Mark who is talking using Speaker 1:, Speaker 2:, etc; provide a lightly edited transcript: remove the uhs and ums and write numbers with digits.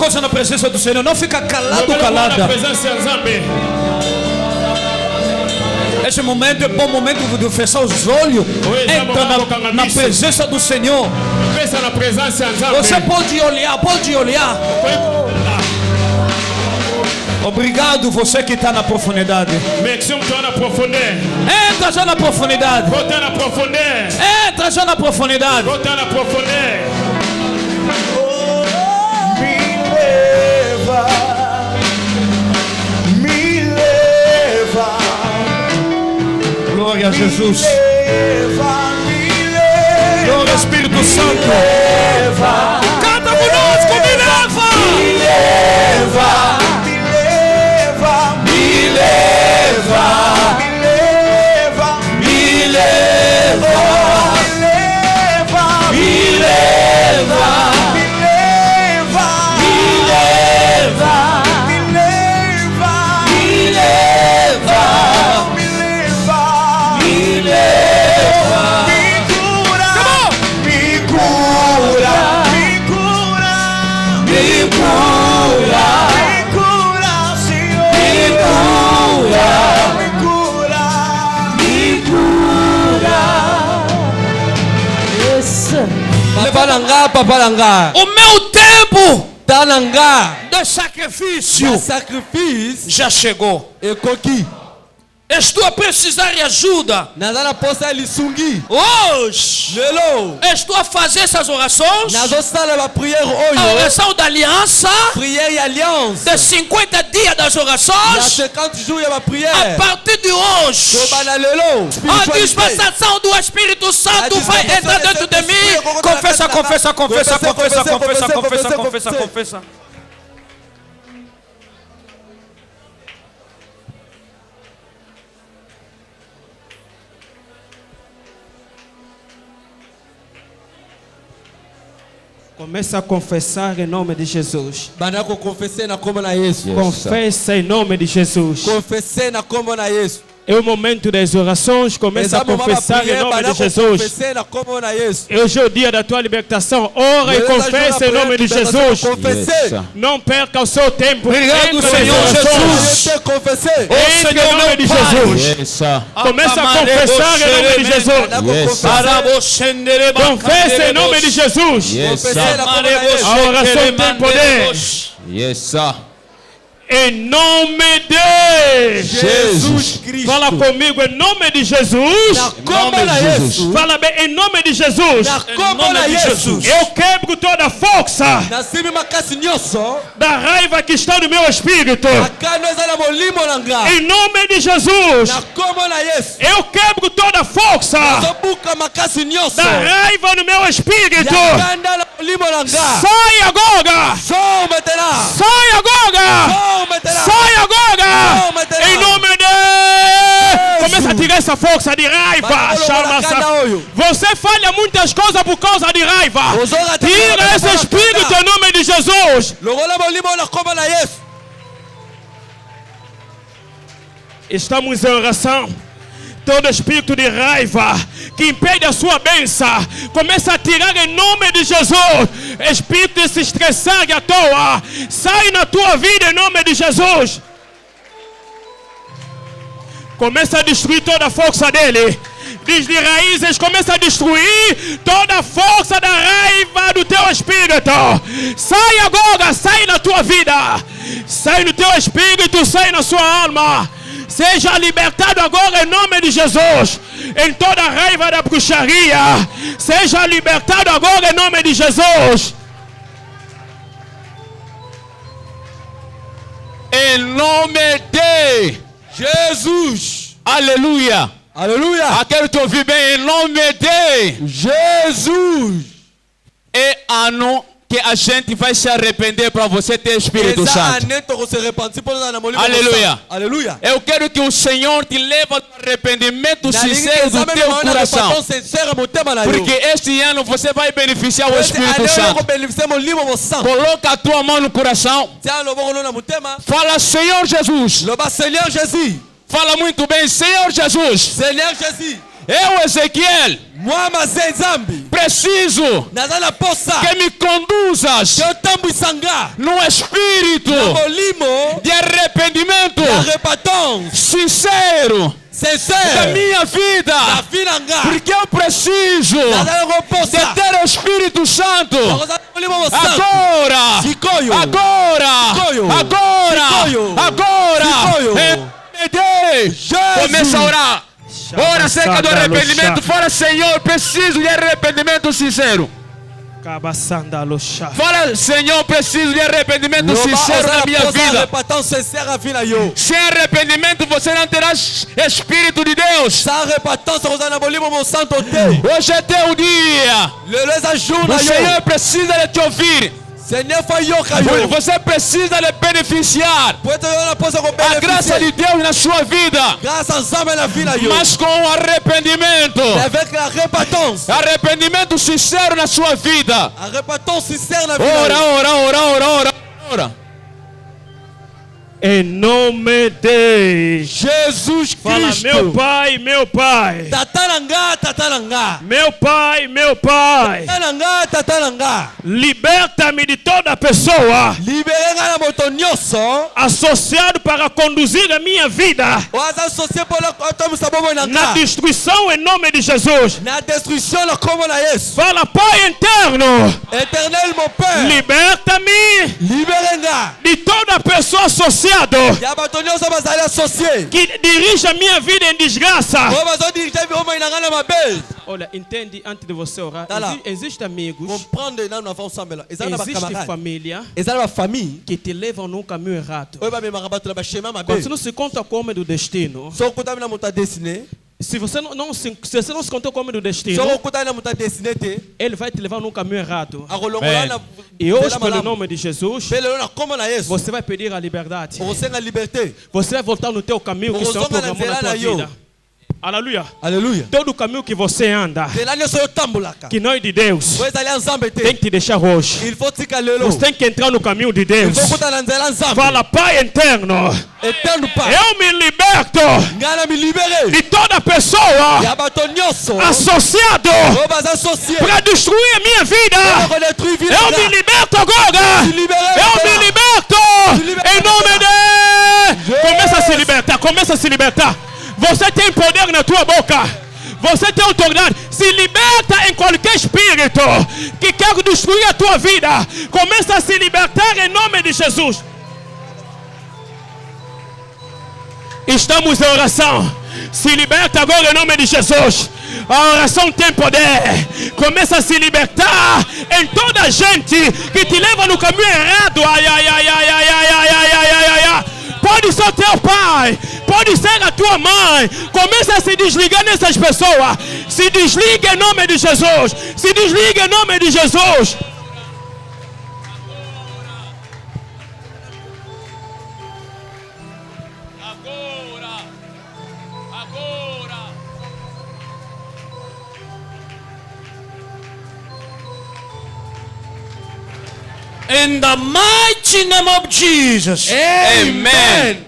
Speaker 1: coisa na presença do Senhor. Não fica calado, calada. Esse momento é bom momento de fechar os olhos. Entra na presença do Senhor. Você pode olhar, pode olhar. Obrigado, você que está na profundidade. Entra já na profundidade. Entra já na profundidade.
Speaker 2: Me leva.
Speaker 1: Glória a Jesus. Glória ao Espírito Santo. Canta conosco, me leva.
Speaker 2: Me leva. Me leva. Me leva. Me leva.
Speaker 1: O meu tempo de sacrifício já chegou. Estou a precisar de ajuda. Hoje estou a fazer essas orações. A oração da aliança. De 50 dias das orações. A partir de hoje, a dispensação do Espírito Santo vai entrar dentro de mim. Confessa, confessa, confessa, confessa, confessa, confessa, confessa, confessa.
Speaker 3: Começa a confessar em nome de Jesus.
Speaker 4: Yes,
Speaker 3: Confessa em nome de Jesus. É o momento das orações. Começa a confessar em nome de Jesus. Hoje é o dia da tua libertação. Ora e confessa em nome de Jesus.
Speaker 4: Yes.
Speaker 3: Não perca o seu tempo.
Speaker 1: Obrigado, Senhor Jesus.
Speaker 3: Entre em nome de Jesus.
Speaker 4: Yes.
Speaker 3: Começa a confessar em nome de Jesus. Confessa em nome de Jesus.
Speaker 4: Yes.
Speaker 3: A oração tem poder.
Speaker 4: Yes.
Speaker 3: Em nome de
Speaker 4: Jesus
Speaker 3: Cristo. Fala comigo em nome de Jesus. Fala bem em nome de Jesus. Eu quebro toda a força da raiva que está no meu espírito. Em nome de Jesus. Eu quebro toda a força da raiva no meu espírito. Sai agora. Sai agora. Sai agora! Em nome de... Começa a tirar essa força de raiva. Você falha muitas coisas por causa de raiva. Tira esse espírito em nome de Jesus. Estamos em oração. Todo espírito de raiva que impede a sua bênção, começa a tirar em nome de Jesus. Espírito de se estressar à toa, sai na tua vida em nome de Jesus. Começa a destruir toda a força dele. Desde raízes, começa a destruir toda a força da raiva do teu espírito. Sai agora, sai na tua vida. Sai no teu espírito, sai na sua alma. Seja libertado agora em nome de Jesus. Em toda a raiva da bruxaria. Seja libertado agora em nome de Jesus.
Speaker 4: Em nome de Jesus. Aleluia.
Speaker 2: Aleluia.
Speaker 4: Quero te ouvir bem. Em nome de
Speaker 2: Jesus.
Speaker 4: É ano que a gente vai se arrepender para você ter Espírito Santo. Aleluia.
Speaker 2: Aleluia.
Speaker 4: Eu quero que o Senhor te leve ao arrependimento sincero do teu coração. Porque este ano você vai beneficiar o Espírito Santo. Coloca a tua mão no coração. Fala, Senhor Jesus.
Speaker 2: Senhor Jesus.
Speaker 4: Fala muito bem, Senhor Jesus.
Speaker 2: Senhor Jesus.
Speaker 4: Eu, Ezequiel, preciso que me conduzas no espírito de arrependimento sincero da minha vida, porque eu preciso de ter o Espírito Santo agora. Começa a orar. Ora acerca do arrependimento. Fala, Senhor, preciso de arrependimento sincero. Fala, Senhor, preciso de arrependimento sincero na minha vida. Sem arrependimento você não terá Espírito de Deus. Hoje é teu dia. O Senhor precisa de te ouvir. Você precisa de beneficiar a graça de Deus na sua vida, mas com arrependimento. Arrependimento sincero na sua vida. Ora.
Speaker 3: Em nome de
Speaker 2: Jesus Cristo.
Speaker 3: Fala, meu Pai. Meu Pai. Liberta-me de toda pessoa associado para conduzir a minha vida na destruição em nome de Jesus. Fala, Pai eterno. Liberta-me de toda pessoa associada que dirige a minha vida em desgraça. Olha, entende antes de você orar. Existem amigos, existe família que te levam num caminho errado. Quando você não se conta com o homem do destino, se você não se contou com o homem do destino, ele vai te levar num caminho errado. E hoje, pelo nome de Jesus, você vai pedir a liberdade. Você vai voltar no teu caminho que o Senhor programou na tua vida. Aleluia. Todo o caminho que você anda, que não é de Deus, tem que te deixar hoje. Você tem que entrar no caminho de Deus. Fala, Pai eterno, eu me liberto de toda pessoa associada para destruir a minha vida. Eu me liberto agora. Eu me liberto em nome de... Começa a se libertar. Você tem poder na tua boca. Você tem autoridade. Se liberta em qualquer espírito que quer destruir a tua vida. Começa a se libertar em nome de Jesus. Estamos em oração. Se liberta agora em nome de Jesus. A oração tem poder. Começa a se libertar em toda a gente que te leva no caminho errado. Pode ser teu pai, pode ser a tua mãe. Começa a se desligar dessas pessoas. Se desliga em nome de Jesus. Se desliga em nome de Jesus.
Speaker 4: Agora.
Speaker 1: In the mighty name of Jesus.
Speaker 4: Amen.